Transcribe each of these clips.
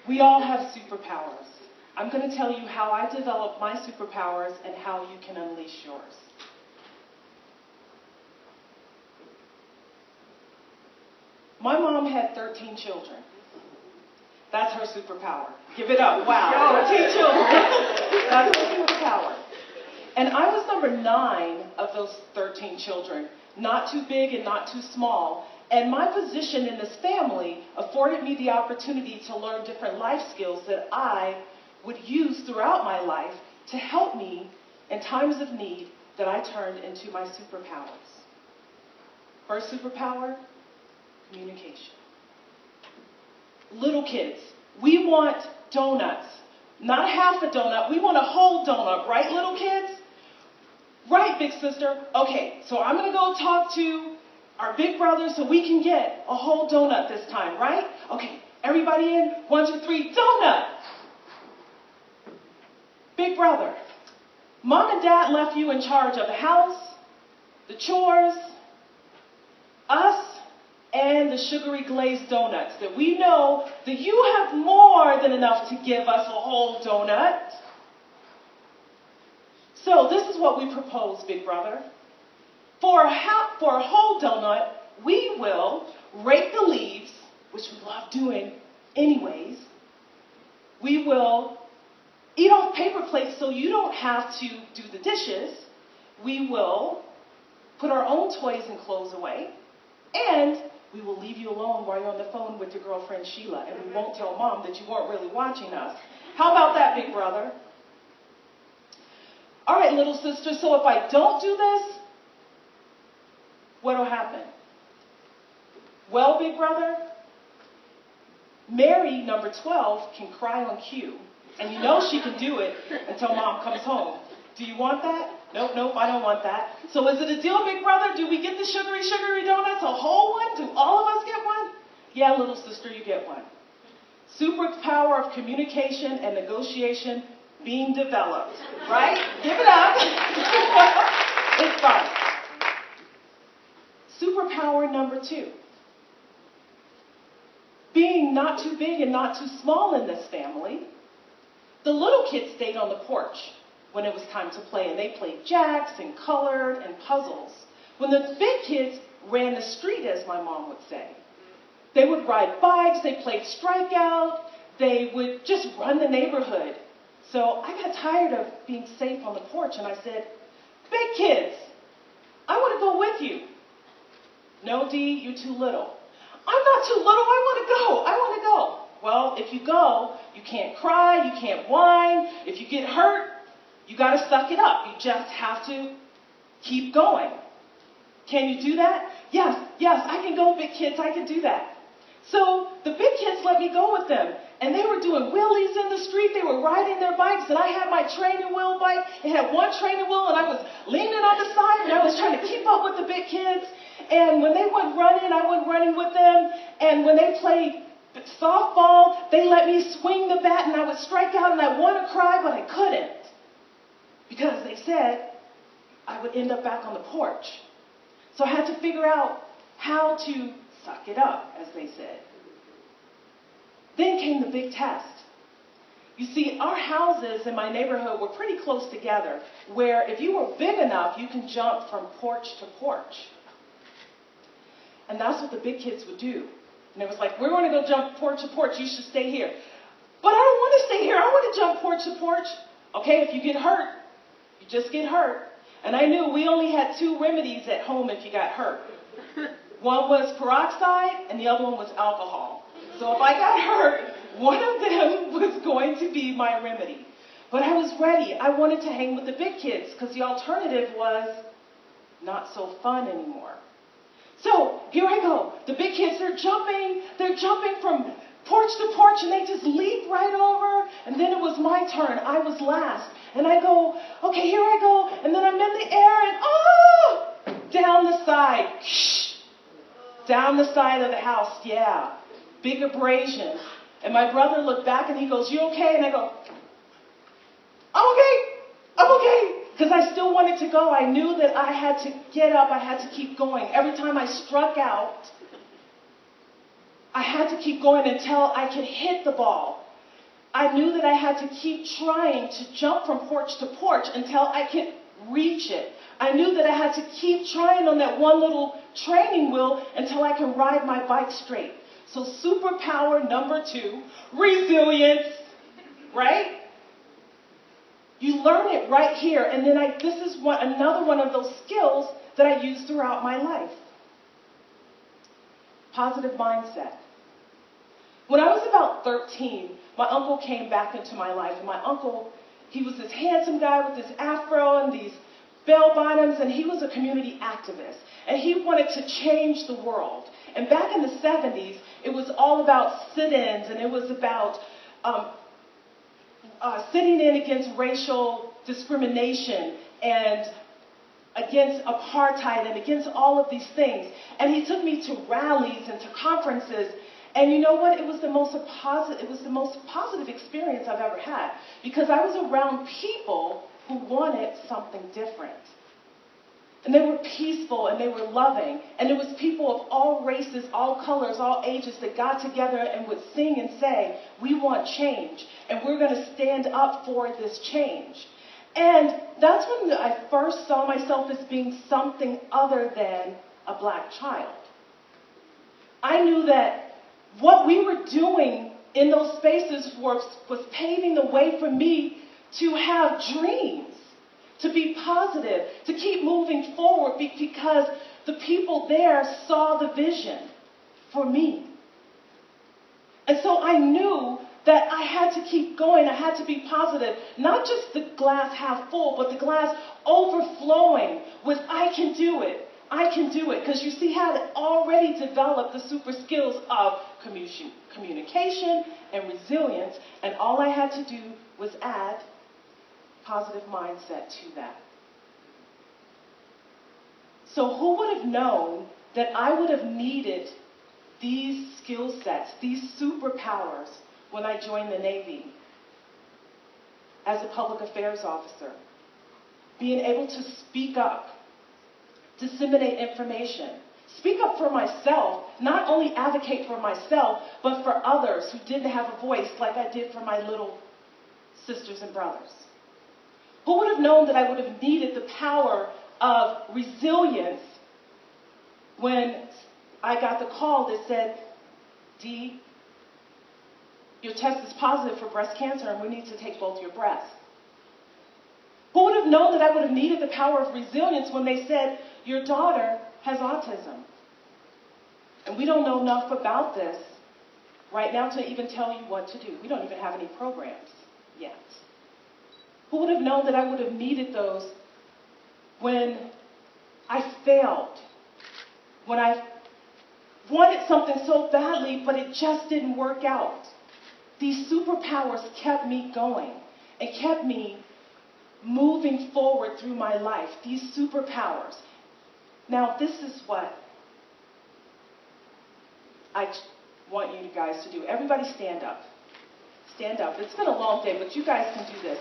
We all have superpowers. I'm going to tell you how I developed my superpowers and how you can unleash yours. My mom had 13 children. That's her superpower. Give it up. Wow. 13 children. That's her superpower. And I was number 9 of those 13 children. Not too big and not too small. And my position in this family afforded me the opportunity to learn different life skills that I would use throughout my life to help me in times of need that I turned into my superpowers. First superpower, communication. Little kids, we want donuts. Not half a donut, we want a whole donut, right, little kids? Right, big sister. Okay, so I'm going to go talk to our big brother so we can get a whole donut this time, right? Okay, everybody in, 1, 2, 3, donut! Big brother, mom and dad left you in charge of the house, the chores, us, and the sugary glazed donuts that we know that you have more than enough to give us a whole donut. So this is what we propose, big brother. For a whole donut, we will rake the leaves, which we love doing anyways. We will eat off paper plates so you don't have to do the dishes. We will put our own toys and clothes away. And we will leave you alone while you're on the phone with your girlfriend Sheila. And we won't tell mom that you weren't really watching us. How about that, big brother? All right, little sister, so if I don't do this, what will happen? Well, big brother, Mary, number 12, can cry on cue. And you know she can do it until mom comes home. Do you want that? Nope, nope, I don't want that. So is it a deal, big brother? Do we get the sugary donuts, a whole one? Do all of us get one? Yeah, little sister, you get one. Superpower of communication and negotiation being developed, right? Give it up. It's fun. Superpower number 2. Being not too big and not too small in this family, the little kids stayed on the porch when it was time to play, and they played jacks and colored and puzzles. When the big kids ran the street, as my mom would say, they would ride bikes, they played strikeout, they would just run the neighborhood. So I got tired of being safe on the porch, and I said, big kids, I want to go with you. No, Dee, you're too little. I'm not too little, I want to go. Well, if you go, you can't cry, you can't whine. If you get hurt, you got to suck it up. You just have to keep going. Can you do that? Yes, I can go, big kids, I can do that. So the big kids let me go with them. And they were doing wheelies in the street. They were riding their bikes. And I had my training wheel bike. It had one training wheel. And I was leaning on the side. And I was trying to keep up with the big kids. And when they went running, I went running with them. And when they played softball, they let me swing the bat. And I would strike out. And I wanted to cry, but I couldn't. Because they said I would end up back on the porch. So I had to figure out how to suck it up, as they said. Then came the big test. You see, our houses in my neighborhood were pretty close together, where if you were big enough, you can jump from porch to porch. And that's what the big kids would do. And it was like, we're going to go jump porch to porch, you should stay here. But I don't want to stay here, I want to jump porch to porch. Okay, if you get hurt, you just get hurt. And I knew we only had 2 remedies at home if you got hurt. One was peroxide, and the other one was alcohol. So if I got hurt, one of them was going to be my remedy. But I was ready. I wanted to hang with the big kids because the alternative was not so fun anymore. So here I go. The big kids, they're jumping from porch to porch, and they just leap right over. And then it was my turn. I was last. And I go, okay, here I go. And then I'm in the air, and down the side. Down the side of the house, yeah. Big abrasion. And my brother looked back and he goes, you okay? And I go, I'm okay. Because I still wanted to go. I knew that I had to get up. I had to keep going. Every time I struck out, I had to keep going until I could hit the ball. I knew that I had to keep trying to jump from porch to porch until I could reach it. I knew that I had to keep trying on that one little training wheel until I can ride my bike straight. So superpower number 2, resilience, right? You learn it right here, and then this is another one of those skills that I use throughout my life. Positive mindset. When I was about 13, my uncle came back into my life, and my uncle, he was this handsome guy with this afro and these bell bottoms, and he was a community activist, and he wanted to change the world. And back in the 70s, it was all about sit-ins, and it was about sitting in against racial discrimination and against apartheid and against all of these things. And he took me to rallies and to conferences. And you know what? It was the most positive experience I've ever had, because I was around people who wanted something different. And they were peaceful and they were loving. And it was people of all races, all colors, all ages that got together and would sing and say, we want change, and we're going to stand up for this change. And that's when I first saw myself as being something other than a black child. I knew that what we were doing in those spaces was paving the way for me to have dreams, to be positive, to keep moving forward, because the people there saw the vision for me. And so I knew that I had to keep going. I had to be positive, not just the glass half full, but the glass overflowing with I can do it. I can do it. Because you see, I had already developed the super skills of communication and resilience, and all I had to do was add positive mindset to that. So who would have known that I would have needed these skill sets, these superpowers, when I joined the Navy as a public affairs officer? Being able to speak up, disseminate information, speak up for myself, not only advocate for myself, but for others who didn't have a voice like I did for my little sisters and brothers. Who would have known that I would have needed the power of resilience when I got the call that said, Dee, your test is positive for breast cancer and we need to take both your breasts? Who would have known that I would have needed the power of resilience when they said, your daughter has autism? And we don't know enough about this right now to even tell you what to do. We don't even have any programs yet. Who would have known that I would have needed those when I failed, when I wanted something so badly, but it just didn't work out? These superpowers kept me going and kept me moving forward through my life. These superpowers. Now, this is what I want you guys to do. Everybody stand up. Stand up. It's been a long day, but you guys can do this.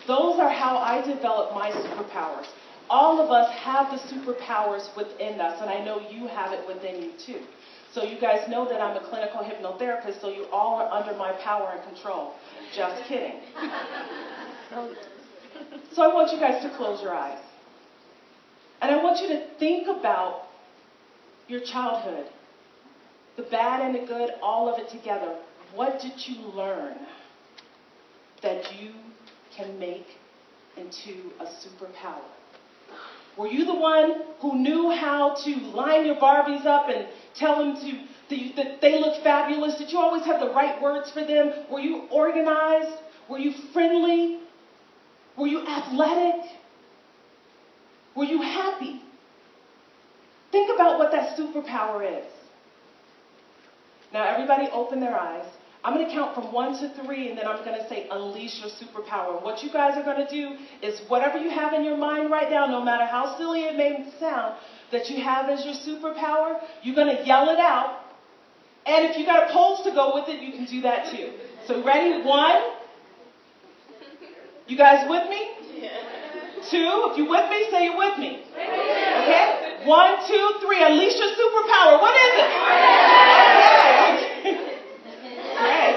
Those are how I developed my superpowers. All of us have the superpowers within us, and I know you have it within you too. So you guys know that I'm a clinical hypnotherapist, so you all are under my power and control. Just kidding. So I want you guys to close your eyes. And I want you to think about your childhood. The bad and the good, all of it together. What did you learn that you can make into a superpower? Were you the one who knew how to line your Barbies up and tell them that they look fabulous? Did you always have the right words for them? Were you organized? Were you friendly? Were you athletic? Were you happy? Think about what that superpower is. Now everybody open their eyes. I'm going to count from 1 to 3, and then I'm going to say, unleash your superpower. And what you guys are going to do is whatever you have in your mind right now, no matter how silly it may sound, that you have as your superpower, you're going to yell it out. And if you got a pulse to go with it, you can do that too. So ready? 1. You guys with me? 2. If you're with me, say you're with me. Okay? 1, 2, 3. Unleash your superpower. What is it? Okay. Great.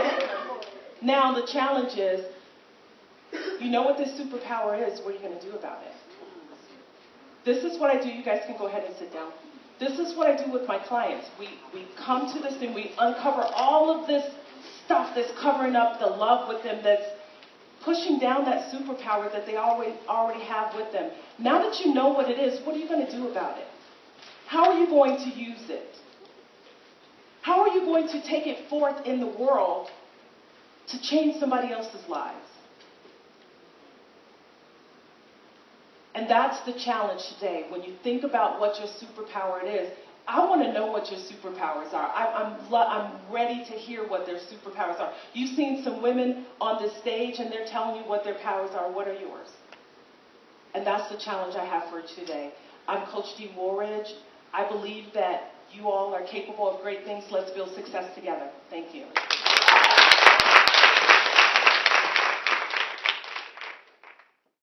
Now the challenge is, you know what this superpower is, what are you going to do about it? This is what I do. You guys can go ahead and sit down. This is what I do with my clients. We come to this thing, we uncover all of this stuff that's covering up the love with them, that's pushing down that superpower that they already have with them. Now that you know what it is, what are you going to do about it? How are you going to use it? How are you going to take it forth in the world to change somebody else's lives? And that's the challenge today. When you think about what your superpower it is, I want to know what your superpowers are. I'm ready to hear what their superpowers are. You've seen some women on this stage and they're telling you what their powers are. What are yours? And that's the challenge I have for today. I'm Coach Dee Woolridge. I believe that you all are capable of great things. Let's build success together. Thank you.